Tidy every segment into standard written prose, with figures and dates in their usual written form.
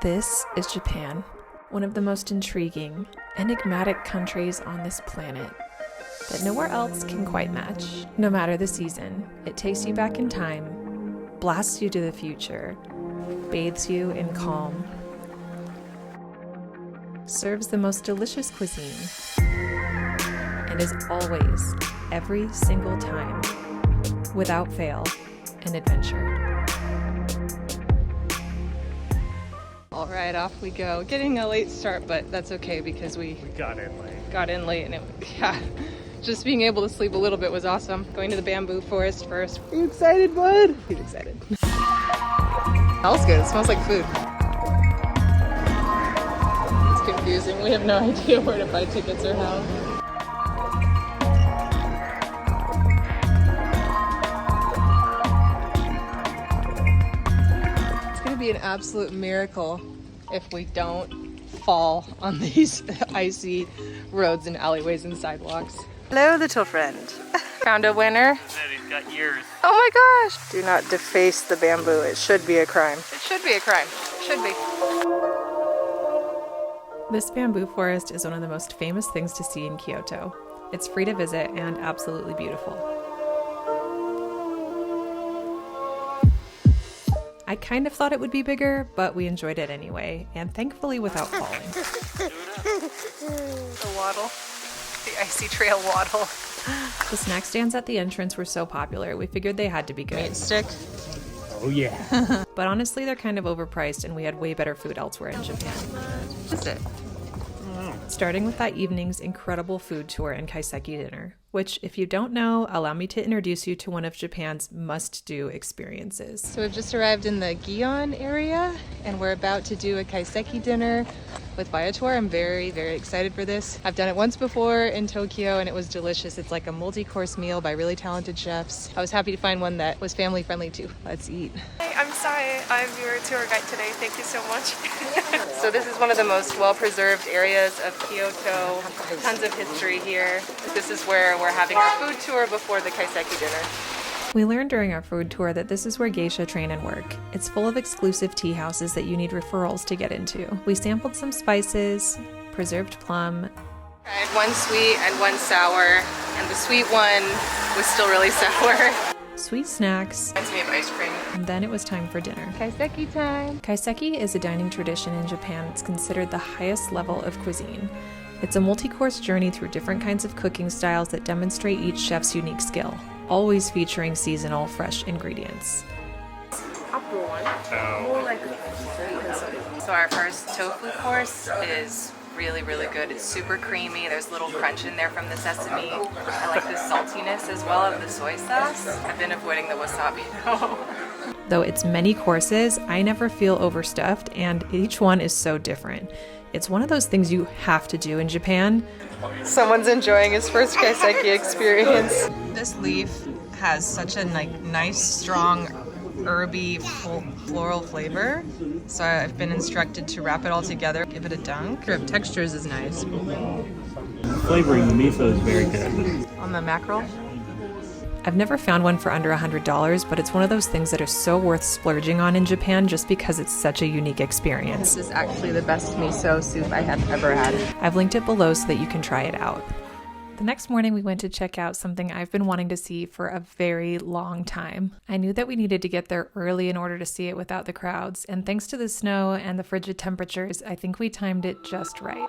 This is Japan, one of the most intriguing, enigmatic countries on this planet that nowhere else can quite match. No matter the season, it takes you back in time, blasts you to the future, bathes you in calm, serves the most delicious cuisine, and is always, every single time, without fail, an adventure. All right, off we go. Getting a late start, but that's okay because we got in late. Got in late, and just being able to sleep a little bit was awesome. Going to the bamboo forest first. Are you excited, bud? He's excited. Smells good. It smells like food. It's confusing. We have no idea where to buy tickets or how. Be an absolute miracle if we don't fall on these icy roads and alleyways and sidewalks. Hello, little friend. Found a winner. He's got ears. Oh my gosh! Do not deface the bamboo. It should be a crime. It should be a crime. It should be. This bamboo forest is one of the most famous things to see in Kyoto. It's free to visit and absolutely beautiful. I kind of thought it would be bigger, but we enjoyed it anyway, and thankfully without falling. The waddle. The icy trail waddle. The snack stands at the entrance were so popular, we figured they had to be good. Meat stick. Oh yeah. But honestly, they're kind of overpriced, and we had way better food elsewhere in Japan. Just it. Starting with that evening's incredible food tour and kaiseki dinner, which, if you don't know, allow me to introduce you to one of Japan's must-do experiences. So we've just arrived in the Gion area, and we're about to do a kaiseki dinner with Viator. I'm very, very excited for this. I've done it once before in Tokyo, and it was delicious. It's like a multi-course meal by really talented chefs. I was happy to find one that was family-friendly too. Let's eat. Hi, I'm Sae. I'm your tour guide today. Thank you so much. So this is one of the most well-preserved areas of Kyoto. Tons of history here. This is where we're having our food tour before the kaiseki dinner. We learned during our food tour that this is where geisha train and work. It's full of exclusive tea houses that you need referrals to get into. We sampled some spices, preserved plum. I had one sweet and one sour, and the sweet one was still really sour. Sweet snacks. Reminds me of ice cream. And then it was time for dinner. Kaiseki time! Kaiseki is a dining tradition in Japan. It's considered the highest level of cuisine. It's a multi-course journey through different kinds of cooking styles that demonstrate each chef's unique skill, always featuring seasonal, fresh ingredients. Upper one. More like So our first tofu course is really, really good. It's super creamy. There's a little crunch in there from the sesame. I like the saltiness as well of the soy sauce. I've been avoiding the wasabi though. Though it's many courses, I never feel overstuffed, and each one is so different. It's one of those things you have to do in Japan. Someone's enjoying his first kaiseki experience. This leaf has such a nice, strong, herby, floral flavor. So I've been instructed to wrap it all together, give it a dunk. The textures is nice. Flavoring the miso is very good. On the mackerel. I've never found one for under $100, but it's one of those things that are so worth splurging on in Japan just because it's such a unique experience. This is actually the best miso soup I have ever had. I've linked it below so that you can try it out. The next morning we went to check out something I've been wanting to see for a very long time. I knew that we needed to get there early in order to see it without the crowds, and thanks to the snow and the frigid temperatures, I think we timed it just right.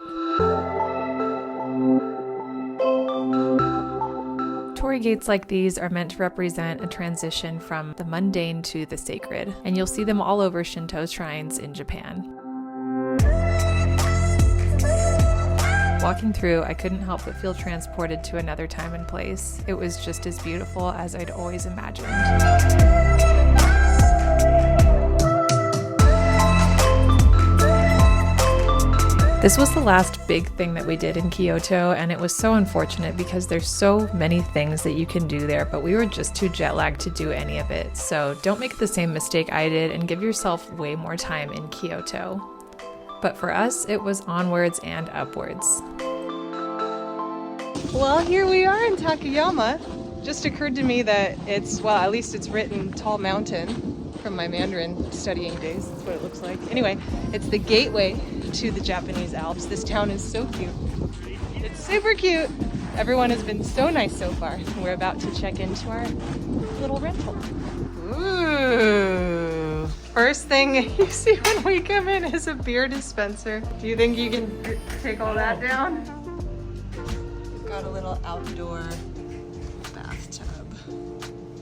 Torii gates like these are meant to represent a transition from the mundane to the sacred, and you'll see them all over Shinto shrines in Japan. Walking through, I couldn't help but feel transported to another time and place. It was just as beautiful as I'd always imagined. This was the last big thing that we did in Kyoto, and it was so unfortunate because there's so many things that you can do there, but we were just too jet lagged to do any of it. So don't make the same mistake I did and give yourself way more time in Kyoto. But for us, it was onwards and upwards. Well, here we are in Takayama. Just occurred to me that it's, well, at least it's written Tall Mountain. from my Mandarin studying days. That's what it looks like. Anyway, it's the gateway to the Japanese Alps. This town is so cute. It's super cute. Everyone has been so nice so far. We're about to check into our little rental. Ooh. First thing you see when we come in is a beer dispenser. Do you think you can take all that down? We've got a little outdoor bathtub.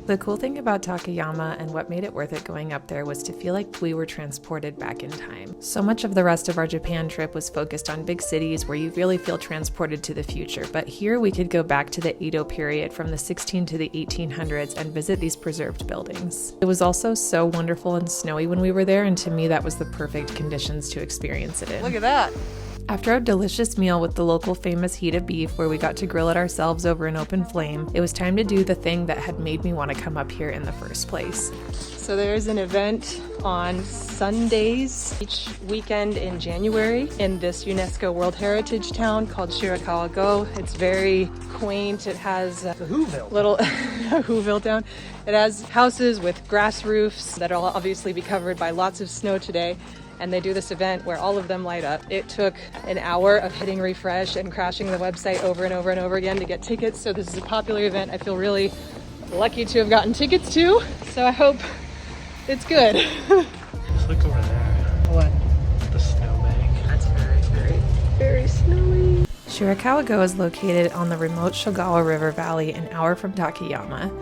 The cool thing about Takayama and what made it worth it going up there was to feel like we were transported back in time. So much of the rest of our Japan trip was focused on big cities where you really feel transported to the future, but here we could go back to the Edo period from the 16 to the 1800s and visit these preserved buildings. It was also so wonderful and snowy when we were there, and to me that was the perfect conditions to experience it in. Look at that! After a delicious meal with the local famous heated beef where we got to grill it ourselves over an open flame, it was time to do the thing that had made me want to come up here in the first place. So there's an event on Sundays each weekend in January in this UNESCO World Heritage town called Shirakawago. It's very quaint. It has a little Whoville town. It has houses with grass roofs that'll obviously be covered by lots of snow today. And they do this event where all of them light up. It took an hour of hitting refresh and crashing the website over and over and over again to get tickets. So this is a popular event I feel really lucky to have gotten tickets to. So I hope it's good. Just look over there. What? The snowbank. That's very snowy. Shirakawago is located on the remote Shogawa River Valley, an hour from Takayama.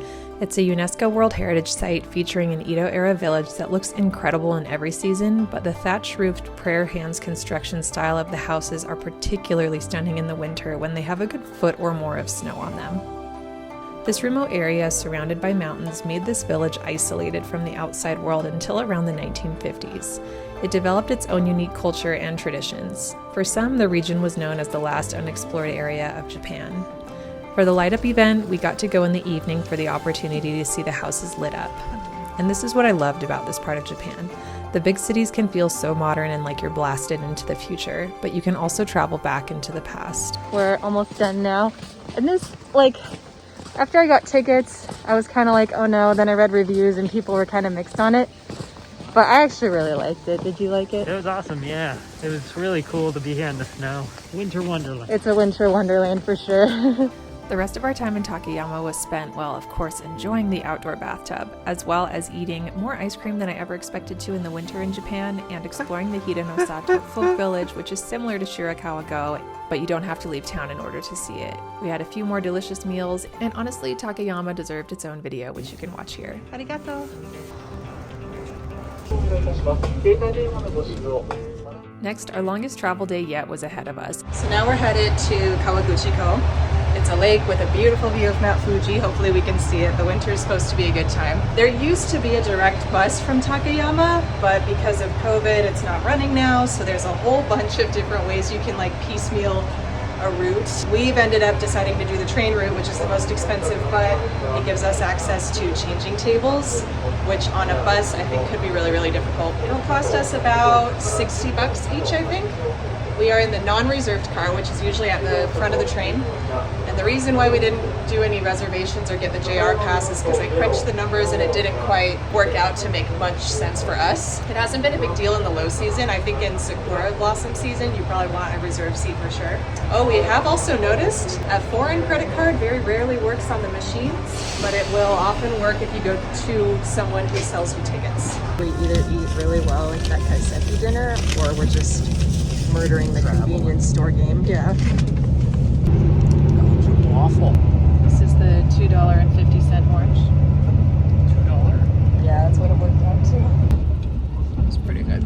It's a UNESCO World Heritage Site featuring an Edo-era village that looks incredible in every season, but the thatch-roofed prayer hands construction style of the houses are particularly stunning in the winter when they have a good foot or more of snow on them. This remote area, surrounded by mountains, made this village isolated from the outside world until around the 1950s. It developed its own unique culture and traditions. For some, the region was known as the last unexplored area of Japan. For the light up event, we got to go in the evening for the opportunity to see the houses lit up. And this is what I loved about this part of Japan. The big cities can feel so modern and like you're blasted into the future, but you can also travel back into the past. We're almost done now. And this, after I got tickets, I was kind of like, oh no, then I read reviews and people were kind of mixed on it. But I actually really liked it. Did you like it? It was awesome, yeah. It was really cool to be here in the snow. Winter wonderland. It's a winter wonderland for sure. The rest of our time in Takayama was spent, well, of course, enjoying the outdoor bathtub, as well as eating more ice cream than I ever expected to in the winter in Japan, and exploring the Hidenosato folk village, which is similar to Shirakawago, but you don't have to leave town in order to see it. We had a few more delicious meals, and honestly, Takayama deserved its own video, which you can watch here. Arigato! Next, our longest travel day yet was ahead of us. So now we're headed to Kawaguchiko. It's a lake with a beautiful view of Mount Fuji. Hopefully we can see it. The winter is supposed to be a good time. There used to be a direct bus from Takayama, but because of COVID, it's not running now. So there's a whole bunch of different ways you can piecemeal a route. We've ended up deciding to do the train route, which is the most expensive, but it gives us access to changing tables, which on a bus I think could be really, really difficult. It'll cost us about $60 each, I think. We are in the non-reserved car, which is usually at the front of the train. And the reason why we didn't do any reservations or get the JR pass is because I crunched the numbers and it didn't quite work out to make much sense for us. It hasn't been a big deal in the low season. I think in Sakura blossom season, you probably want a reserved seat for sure. Oh, we have also noticed a foreign credit card very rarely works on the machines, but it will often work if you go to someone who sells you tickets. We either eat really well at that kaiseki dinner, or we're just murdering the convenience store game. Yeah. Waffle. This is the $2.50 orange. $2? Yeah, that's what it worked out to. It's pretty good.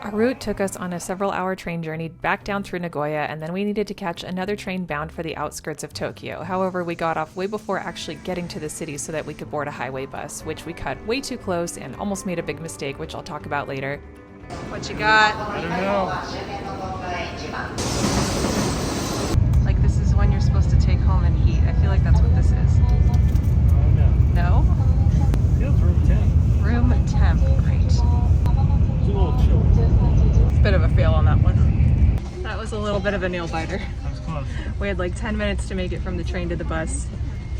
Our route took us on a several-hour train journey back down through Nagoya, and then we needed to catch another train bound for the outskirts of Tokyo. However, we got off way before actually getting to the city so that we could board a highway bus, which we cut way too close and almost made a big mistake, which I'll talk about later. What you got? I don't know. This is one you're supposed to take home and heat. I feel like that's what this is. Oh no. No? Feels room temp. Room temp, great. It's a little chilly. Bit of a fail on that one. That was a little bit of a nail biter. I was going We had like 10 minutes to make it from the train to the bus,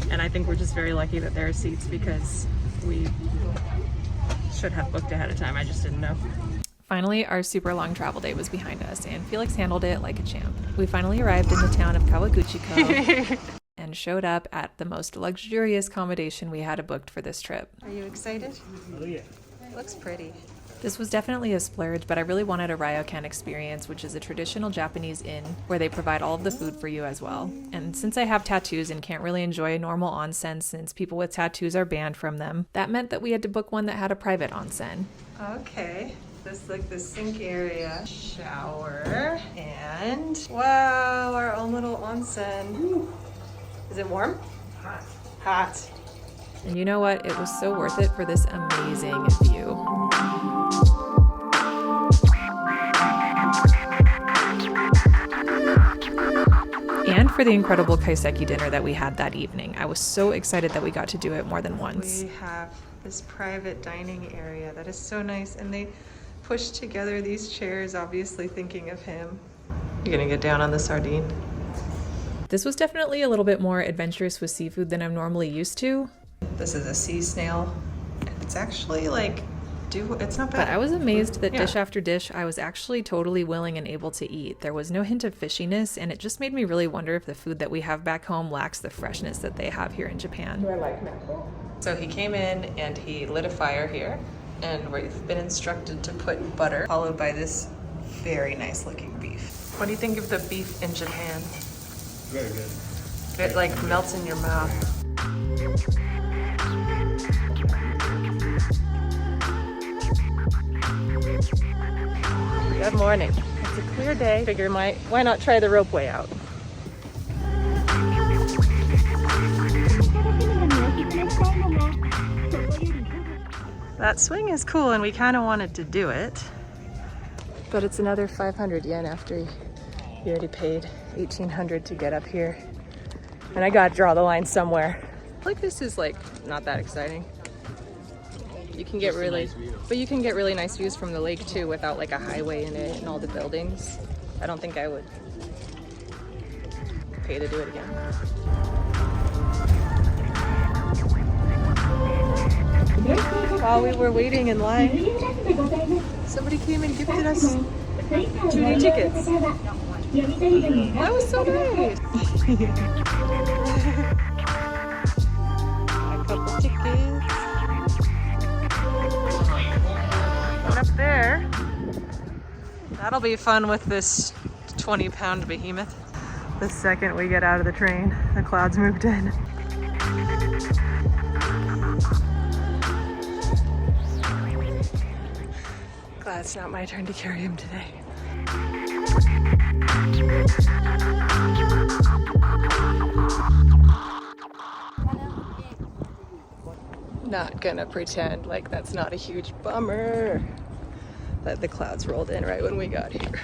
and I think we're just very lucky that there are seats because we should have booked ahead of time. I just didn't know. Finally, our super long travel day was behind us, and Felix handled it like a champ. We finally arrived in the town of Kawaguchiko and showed up at the most luxurious accommodation we had booked for this trip. Are you excited? Oh yeah. It looks pretty. This was definitely a splurge, but I really wanted a ryokan experience, which is a traditional Japanese inn where they provide all of the food for you as well. And since I have tattoos and can't really enjoy a normal onsen since people with tattoos are banned from them, that meant that we had to book one that had a private onsen. Okay. This is like the sink area, shower, and wow, our own little onsen. Is it warm? Hot. Hot. And you know what? It was so worth it for this amazing view. And for the incredible kaiseki dinner that we had that evening. I was so excited that we got to do it more than once. We have this private dining area that is so nice, and they pushed together these chairs, obviously thinking of him. You're gonna get down on the sardine? This was definitely a little bit more adventurous with seafood than I'm normally used to. This is a sea snail. It's actually like, it's not bad. But I was amazed that Yeah. dish after dish, I was actually totally willing and able to eat. There was no hint of fishiness, and it just made me really wonder if the food that we have back home lacks the freshness that they have here in Japan. I like mackerel. So he came in and he lit a fire here, and we've been instructed to put butter, followed by this very nice looking beef. What do you think of the beef in Japan? Very good. It like melts in your mouth. Good morning. It's a clear day. Figure why not try the ropeway out? That swing is cool, and we kind of wanted to do it, but it's another 500 yen after you already paid 1,800 to get up here, and I gotta draw the line somewhere. Like, this is like not that exciting. You can get really, but you can get really nice views from the lake too without like a highway in it and all the buildings. I don't think I would pay to do it again. While we were waiting in line, somebody came and gifted us 2 new tickets. That was so nice. A couple tickets. One up there. That'll be fun with this 20-pound behemoth. The second we get out of the train, the clouds moved in. Glad it's not my turn to carry him today. Not gonna pretend like that's not a huge bummer that the clouds rolled in right when we got here.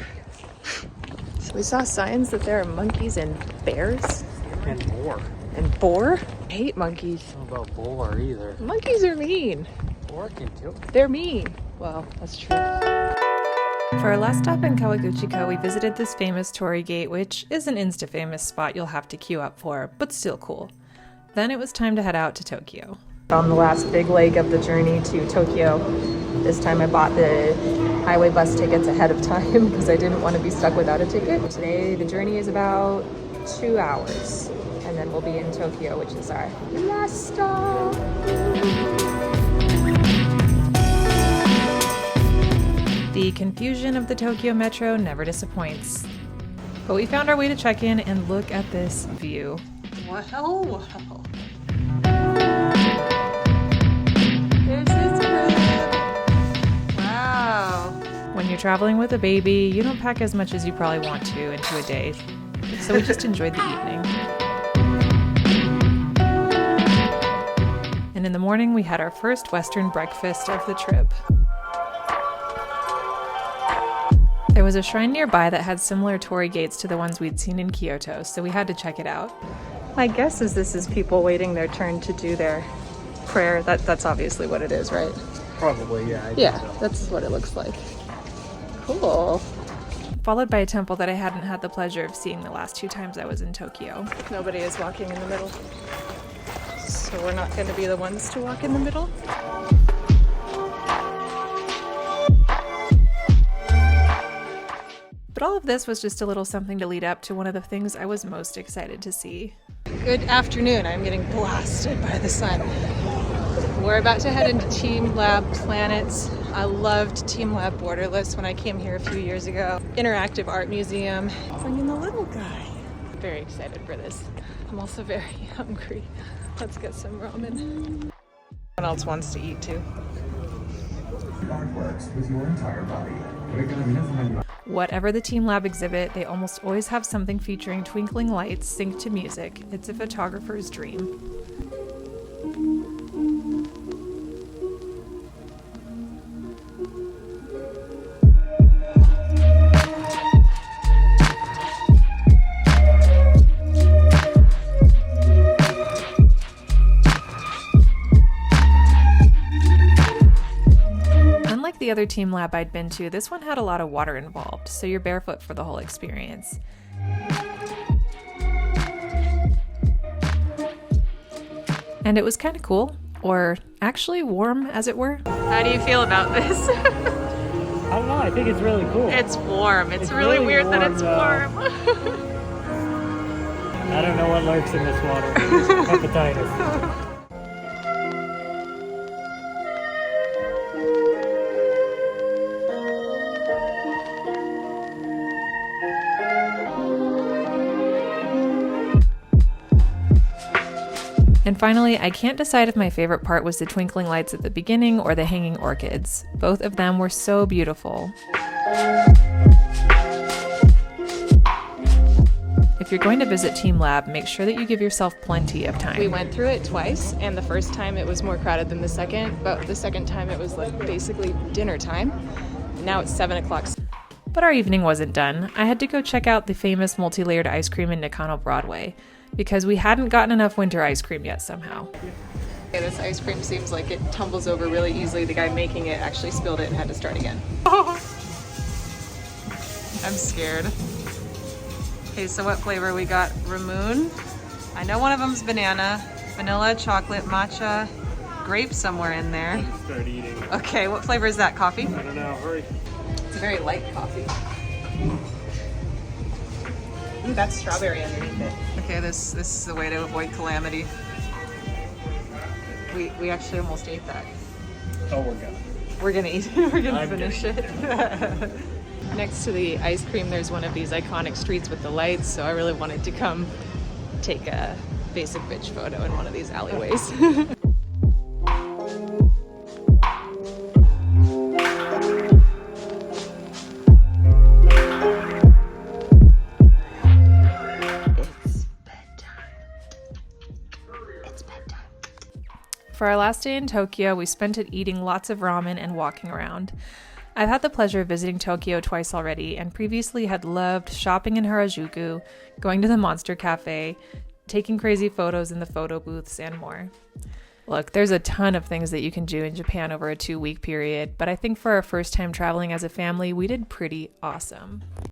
So we saw signs that there are monkeys and bears. And boar. And boar? I hate monkeys. I don't know about boar either. Monkeys are mean. Boar can too. They're mean. Well, that's true. For our last stop in Kawaguchiko, we visited this famous Torii gate, which is an insta-famous spot you'll have to queue up for, but still cool. Then it was time to head out to Tokyo. On the last big leg of the journey to Tokyo, this time I bought the highway bus tickets ahead of time because I didn't want to be stuck without a ticket. Today the journey is about 2 hours, and then we'll be in Tokyo, which is our last stop. The confusion of the Tokyo Metro never disappoints. But we found our way to check in and look at this view. Wow. There's his crib. Wow. When you're traveling with a baby, you don't pack as much as you probably want to into a day. So we just enjoyed the evening. And in the morning, we had our first Western breakfast of the trip. There was a shrine nearby that had similar torii gates to the ones we'd seen in Kyoto, so we had to check it out. My guess is this is people waiting their turn to do their prayer. That's obviously what it is, right? Probably, yeah. I think Yeah, so. that's what it looks like. Cool. followed by a temple that I hadn't had the pleasure of seeing the last 2 times I was in Tokyo. Nobody is walking in the middle, so we're not going to be the ones to walk in the middle. But all of this was just a little something to lead up to one of the things I was most excited to see. Good afternoon. I'm getting blasted by the sun. We're about to head into TeamLab Planets. I loved TeamLab Borderless when I came here a few years ago. Interactive art museum. Bringing the little guy. Very excited for this. I'm also very hungry. Let's get some ramen. Someone else wants to eat too. Art works with your entire body. Whatever the TeamLab exhibit, they almost always have something featuring twinkling lights synced to music. It's a photographer's dream. The other TeamLab I'd been to, this one had a lot of water involved, so you're barefoot for the whole experience. And it was kind of cool, or actually warm, as it were. How do you feel about this? I don't know, I think it's really cool. It's warm. It's really weird warm, that it's warm. I don't know what lurks in this water. Hepatitis. And finally, I can't decide if my favorite part was the twinkling lights at the beginning or the hanging orchids. Both of them were so beautiful. If you're going to visit TeamLab, make sure that you give yourself plenty of time. We went through it twice, and the first time it was more crowded than the second, but the second time it was like basically dinner time. Now it's 7 o'clock. But our evening wasn't done. I had to go check out the famous multi-layered ice cream in Nakano Broadway, because we hadn't gotten enough winter ice cream yet somehow. Okay, this ice cream seems like it tumbles over really easily. The guy making it actually spilled it and had to start again. I'm scared. Okay, so what flavor we got? Ramoon. I know one of them's banana, vanilla, chocolate, matcha, grape somewhere in there. Start eating. Okay, what flavor is that? Coffee? I don't know, hurry. It's a very light coffee. Ooh, that's strawberry underneath it. Okay, this is the way to avoid calamity. We actually almost ate that. Oh, we're gonna. We're gonna eat it. We're gonna I'm finish it. Next to the ice cream, there's one of these iconic streets with the lights, so I really wanted to come take a basic bitch photo in one of these alleyways. For our last day in Tokyo, we spent it eating lots of ramen and walking around. I've had the pleasure of visiting Tokyo twice already, and previously had loved shopping in Harajuku, going to the Monster Cafe, taking crazy photos in the photo booths, and more. Look, there's a ton of things that you can do in Japan over a 2-week period, but I think for our first time traveling as a family, we did pretty awesome.